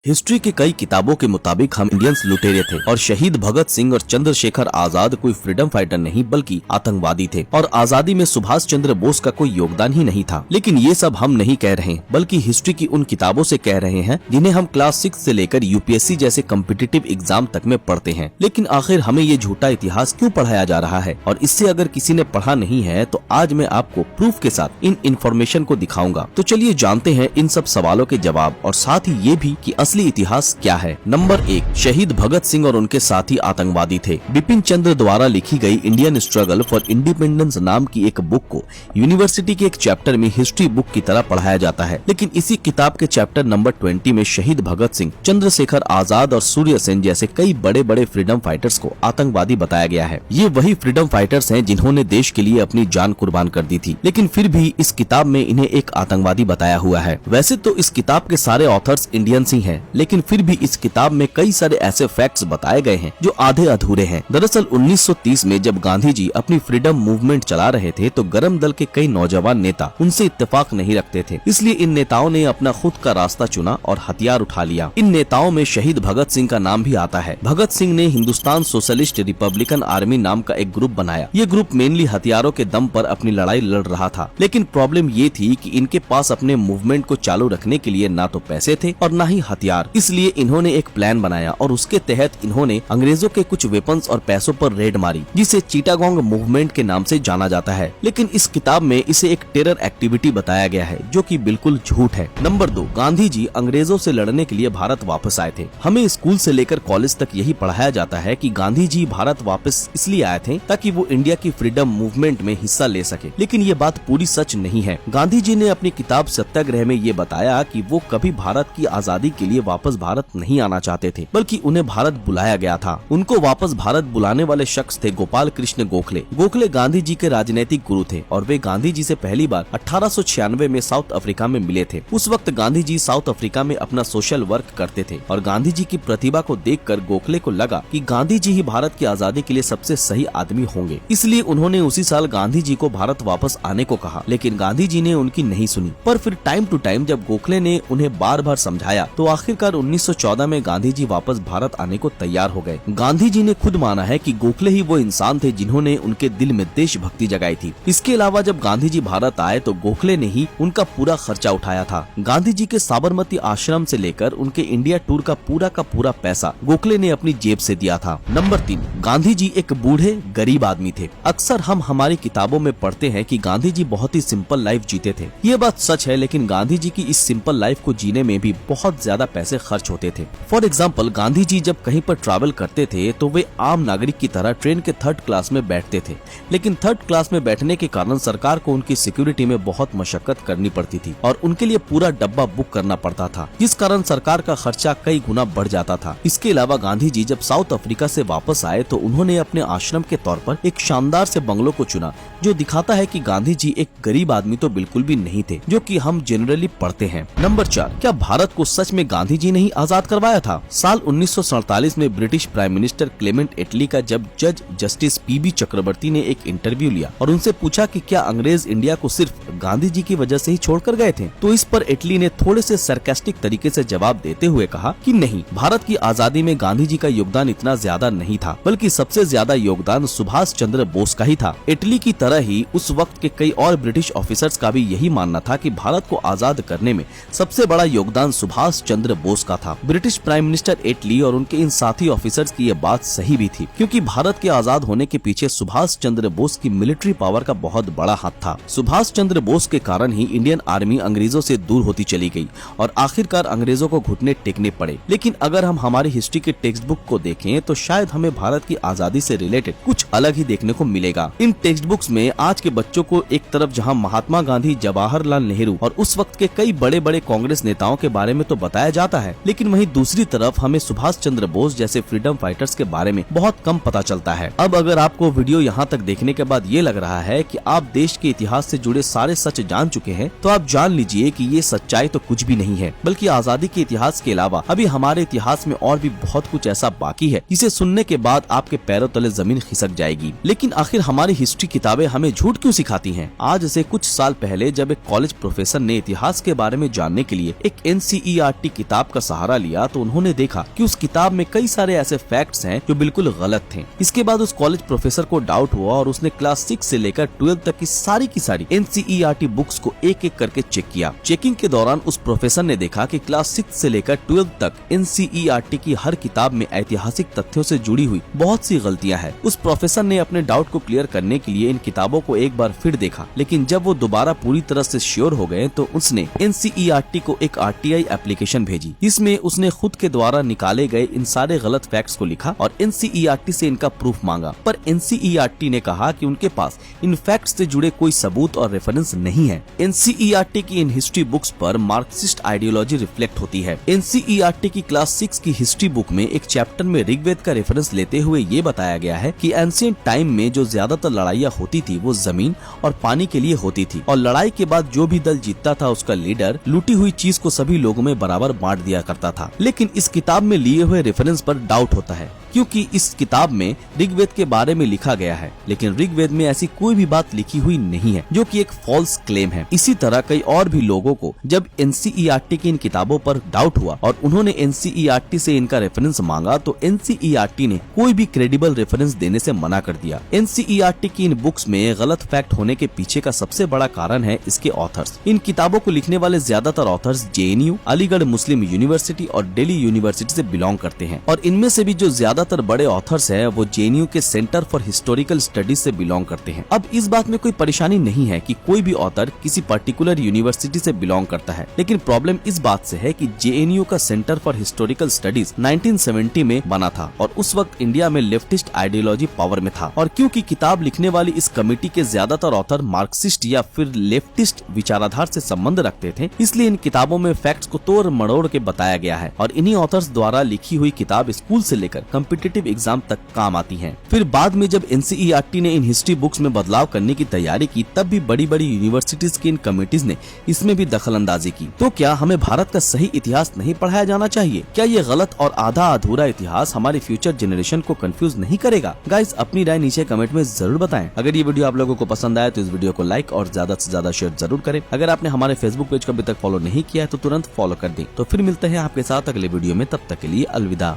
History की कई किताबों के मुताबिक हम इंडियंस लुटेरे थे और शहीद भगत सिंह और चंद्रशेखर आजाद कोई फ्रीडम फाइटर नहीं बल्कि आतंकवादी थे और आजादी में सुभाष चंद्र बोस का कोई योगदान ही नहीं था। लेकिन ये सब हम नहीं कह रहे बल्कि हिस्ट्री की उन किताबों से कह रहे हैं जिन्हें हम क्लास 6 से लेकर यूपीएससी जैसे कॉम्पिटिटिव एग्जाम तक में पढ़ते हैं। लेकिन आखिर हमें ये झूठा इतिहास क्यों पढ़ाया जा रहा है, और इससे अगर किसी ने पढ़ा नहीं है तो आज मैं आपको प्रूफ के साथ इन इन्फॉर्मेशन को दिखाऊंगा। तो चलिए जानते हैं इन सब सवालों के जवाब और साथ ही ये भी कि असली इतिहास क्या है। नंबर 1, शहीद भगत सिंह और उनके साथी आतंकवादी थे। बिपिन चंद्र द्वारा लिखी गई इंडियन स्ट्रगल फॉर इंडिपेंडेंस नाम की एक बुक को यूनिवर्सिटी के एक चैप्टर में हिस्ट्री बुक की तरह पढ़ाया जाता है। लेकिन इसी किताब के चैप्टर नंबर 20 में शहीद भगत सिंह, चंद्रशेखर आजाद और सूर्य सेन जैसे कई बड़े बड़े फ्रीडम फाइटर्स को आतंकवादी बताया गया है। ये वही फ्रीडम फाइटर्स हैं जिन्होंने देश के लिए अपनी जान कुर्बान कर दी थी, लेकिन फिर भी इस किताब में इन्हें एक आतंकवादी बताया हुआ है। वैसे तो इस किताब के सारे ऑथर्स इंडियंस ही हैं, लेकिन फिर भी इस किताब में कई सारे ऐसे फैक्ट्स बताए गए हैं जो आधे अधूरे हैं। दरअसल 1930 में जब गांधी जी अपनी फ्रीडम मूवमेंट चला रहे थे तो गरम दल के कई नौजवान नेता उनसे इत्तेफाक नहीं रखते थे, इसलिए इन नेताओं ने अपना खुद का रास्ता चुना और हथियार उठा लिया। इन नेताओं में शहीद भगत सिंह का नाम भी आता है। भगत सिंह ने हिंदुस्तान सोशलिस्ट रिपब्लिकन आर्मी नाम का एक ग्रुप बनाया। ये ग्रुप मेनली हथियारों के दम पर अपनी लड़ाई लड़ रहा था, लेकिन प्रॉब्लम ये थी कि इनके पास अपने मूवमेंट को चालू रखने के लिए ना तो पैसे थे और ना ही हथियार। इसलिए इन्होंने एक प्लान बनाया और उसके तहत इन्होंने अंग्रेजों के कुछ वेपन्स और पैसों पर रेड मारी, जिसे चिटागोंग मूवमेंट के नाम से जाना जाता है। लेकिन इस किताब में इसे एक टेरर एक्टिविटी बताया गया है, जो कि बिल्कुल झूठ है। नंबर 2, गांधी जी अंग्रेजों से लड़ने के लिए भारत वापस आए थे। हमें स्कूल से लेकर कॉलेज तक यही पढ़ाया जाता है कि गांधी जी भारत वापस इसलिए आए थे ताकि वो इंडिया की फ्रीडम मूवमेंट में हिस्सा ले सके, लेकिन ये बात पूरी सच नहीं है। गांधी जी ने अपनी किताब सत्याग्रह में ये बताया कि वो कभी भारत की आजादी के लिए वापस भारत नहीं आना चाहते थे, बल्कि उन्हें भारत बुलाया गया था। उनको वापस भारत बुलाने वाले शख्स थे गोपाल कृष्ण गोखले। गोखले गांधी जी के राजनीतिक गुरु थे और वे गांधी जी से पहली बार 1896 में साउथ अफ्रीका में मिले थे। उस वक्त गांधी जी साउथ अफ्रीका में अपना सोशल वर्क करते थे और गांधी जी की प्रतिभा को देखकर गोखले को लगा कि गांधी जी ही भारत की आजादी के लिए सबसे सही आदमी होंगे। इसलिए उन्होंने उसी साल गांधी जी को भारत वापस आने को कहा, लेकिन गांधी जी ने उनकी नहीं सुनी। पर फिर टाइम टू टाइम जब गोखले ने उन्हें बार बार समझाया तो आखिरकार 1914 में गांधी जी वापस भारत आने को तैयार हो गए। गांधी जी ने खुद माना है कि गोखले ही वो इंसान थे जिन्होंने उनके दिल में देशभक्ति जगाई थी। इसके अलावा जब गांधी जी भारत आए तो गोखले ने ही उनका पूरा खर्चा उठाया था। गांधी जी के साबरमती आश्रम से लेकर उनके इंडिया टूर का पूरा पैसा गोखले ने अपनी जेब से दिया था। नंबर 3, गांधी जी एक बूढ़े गरीब आदमी थे। अक्सर हम हमारी किताबों में पढ़ते हैं कि गांधी जी बहुत ही सिंपल लाइफ जीते थे। ये बात सच है, लेकिन गांधी जी की इस सिंपल लाइफ को जीने में भी बहुत ज्यादा पैसे खर्च होते थे। फॉर एग्जाम्पल, गांधी जी जब कहीं पर ट्रैवल करते थे तो वे आम नागरिक की तरह ट्रेन के 3rd क्लास में बैठते थे, लेकिन 3rd क्लास में बैठने के कारण सरकार को उनकी सिक्योरिटी में बहुत मशक्कत करनी पड़ती थी और उनके लिए पूरा डब्बा बुक करना पड़ता था, जिस कारण सरकार का खर्चा कई गुना बढ़ जाता था। इसके अलावा गांधी जी जब साउथ अफ्रीका से वापस आए तो उन्होंने अपने आश्रम के तौर पर एक शानदार से बंगलों को चुना, जो दिखाता है कि गांधी जी एक गरीब आदमी तो बिल्कुल भी नहीं थे, जो कि हम जनरली पढ़ते हैं। नंबर 4, क्या भारत को सच में गांधी जी ने ही आजाद करवाया था? साल 1947 में ब्रिटिश प्राइम मिनिस्टर क्लेमेंट एटली का जब जज जस्टिस पीबी चक्रवर्ती ने एक इंटरव्यू लिया और उनसे पूछा कि क्या अंग्रेज इंडिया को सिर्फ गांधी जी की वजह से ही छोड़कर गए थे, तो इस पर एटली ने थोड़े से सरकास्टिक तरीके से जवाब देते हुए कहा कि नहीं, भारत की आजादी में गांधी जी का योगदान इतना ज्यादा नहीं था, बल्कि सबसे ज्यादा योगदान सुभाष चंद्र बोस का ही था। एटली की तरह ही उस वक्त के कई और ब्रिटिश ऑफिसर्स का भी यही मानना था कि भारत को आजाद करने में सबसे बड़ा योगदान सुभाष चंद्र बोस का था। ब्रिटिश प्राइम मिनिस्टर एटली और उनके इन साथी ऑफिसर्स की ये बात सही भी थी, क्योंकि भारत के आजाद होने के पीछे सुभाष चंद्र बोस की मिलिट्री पावर का बहुत बड़ा हाथ था। सुभाष चंद्र बोस के कारण ही इंडियन आर्मी अंग्रेजों से दूर होती चली गई और आखिरकार अंग्रेजों को घुटने टेकने पड़े। लेकिन अगर हम हमारी हिस्ट्री के टेक्स्ट बुक को देखें तो शायद हमें भारत की आजादी से रिलेटेड कुछ अलग ही देखने को मिलेगा। इन टेक्स्ट बुक्स में आज के बच्चों को एक तरफ जहां महात्मा गांधी, जवाहरलाल नेहरू और उस वक्त के कई बड़े बड़े कांग्रेस नेताओं के बारे में तो बताया जाता है, लेकिन वहीं दूसरी तरफ हमें सुभाष चंद्र बोस जैसे फ्रीडम फाइटर्स के बारे में बहुत कम पता चलता है। अब अगर आपको वीडियो यहाँ तक देखने के बाद ये लग रहा है कि आप देश के इतिहास से जुड़े सारे सच जान चुके हैं, तो आप जान लीजिए कि ये सच्चाई तो कुछ भी नहीं है, बल्कि आजादी के इतिहास के अलावा अभी हमारे इतिहास में और भी बहुत कुछ ऐसा बाकी है जिसे सुनने के बाद आपके पैरों तले जमीन खिसक जाएगी। लेकिन आखिर हमारी हिस्ट्री किताबें हमें झूठ क्यों सिखाती हैं? आज से कुछ साल पहले जब एक कॉलेज प्रोफेसर ने इतिहास के बारे में जानने के लिए एक NCERT किताब किताब का सहारा लिया तो उन्होंने देखा कि उस किताब में कई सारे ऐसे फैक्ट्स हैं जो बिल्कुल गलत थे। इसके बाद उस कॉलेज प्रोफेसर को डाउट हुआ और उसने क्लास 6 से लेकर 12 तक की सारी NCERT बुक्स को एक एक करके चेक किया। चेकिंग के दौरान उस प्रोफेसर ने देखा कि क्लास 6 से लेकर 12 तक NCERT की हर किताब में ऐतिहासिक तथ्यों से जुड़ी हुई बहुत सी गलतियां हैं। उस प्रोफेसर ने अपने डाउट को क्लियर करने के लिए इन किताबों को एक बार फिर देखा, लेकिन जब वो दोबारा पूरी तरह से श्योर हो गए तो उसने NCERT को एक RTI एप्लीकेशन भेजी। इसमें उसने खुद के द्वारा निकाले गए इन सारे गलत फैक्ट्स को लिखा और NCERT से इनका प्रूफ मांगा, पर NCERT ने कहा कि उनके पास इन फैक्ट्स से जुड़े कोई सबूत और रेफरेंस नहीं है। NCERT की इन हिस्ट्री बुक्स पर मार्क्सिस्ट आइडियोलॉजी रिफ्लेक्ट होती है। NCERT की क्लास 6 की हिस्ट्री बुक में एक चैप्टर में ऋग्वेद का रेफरेंस लेते हुए ये बताया गया है कि एंशिएंट टाइम में जो ज्यादातर लड़ाइयाँ होती थी वो जमीन और पानी के लिए होती थी, और लड़ाई के बाद जो भी दल जीतता था उसका लीडर लूटी हुई चीज को सभी लोगों में बराबर बांट दिया करता था। लेकिन इस किताब में लिए हुए रेफरेंस पर डाउट होता है, क्योंकि इस किताब में ऋग्वेद के बारे में लिखा गया है, लेकिन ऋग्वेद में ऐसी कोई भी बात लिखी हुई नहीं है, जो कि एक फॉल्स क्लेम है। इसी तरह कई और भी लोगों को जब NCERT की इन किताबों पर डाउट हुआ और उन्होंने NCERT से इनका रेफरेंस मांगा तो NCERT ने कोई भी क्रेडिबल रेफरेंस देने से मना कर दिया। NCERT की इन बुक्स में गलत फैक्ट होने के पीछे का सबसे बड़ा कारण है इसके ऑथर्स। इन किताबों को लिखने वाले ज्यादातर ऑथर्स JNU, अलीगढ़ मुस्लिम यूनिवर्सिटी और दिल्ली यूनिवर्सिटी से बिलोंग करते हैं, और इनमें से भी जो ज्यादातर बड़े ऑथर्स हैं वो JNU के सेंटर फॉर हिस्टोरिकल स्टडीज से बिलोंग करते हैं। अब इस बात में कोई परेशानी नहीं है कि कोई भी ऑथर किसी पर्टिकुलर यूनिवर्सिटी से बिलोंग करता है, लेकिन प्रॉब्लम इस बात से है कि JNU का सेंटर फॉर हिस्टोरिकल स्टडीज 1970 में बना था और उस वक्त इंडिया में लेफ्टिस्ट आइडियोलॉजी पावर में था, और क्योंकि किताब लिखने वाली इस कमेटी के ज्यादातर ऑथर मार्क्सिस्ट या फिर लेफ्टिस्ट विचाराधार से संबंध रखते थे, इसलिए इन किताबों में फैक्ट्स को तोड़ मड़ोड़ के बताया गया है और इन्हीं ऑथर्स द्वारा लिखी हुई किताब स्कूल से लेकर कॉम्पिटिटिव एग्जाम तक काम आती है। फिर बाद में जब NCERT ने इन हिस्ट्री बुक्स में बदलाव करने की तैयारी की, तब भी बड़ी बड़ी यूनिवर्सिटीज की इन कमेटीज ने इसमें भी दखल अंदाजी की। तो क्या हमें भारत का सही इतिहास नहीं पढ़ाया जाना चाहिए? क्या ये गलत और आधा अधूरा इतिहास हमारी फ्यूचर जनरेशन को कंफ्यूज नहीं करेगा? गाइस, अपनी राय नीचे कमेंट में जरूर बताएं। अगर ये वीडियो आप लोगों को पसंद आया तो इस वीडियो को लाइक और ज्यादा से ज्यादा शेयर जरूर करें। अगर आपने हमारे फेसबुक पेज को अभी तक फॉलो नहीं किया है तो तुरंत फॉलो कर दें। तो फिर मिलते हैं आपके साथ अगले वीडियो में, तब तक के लिए अलविदा।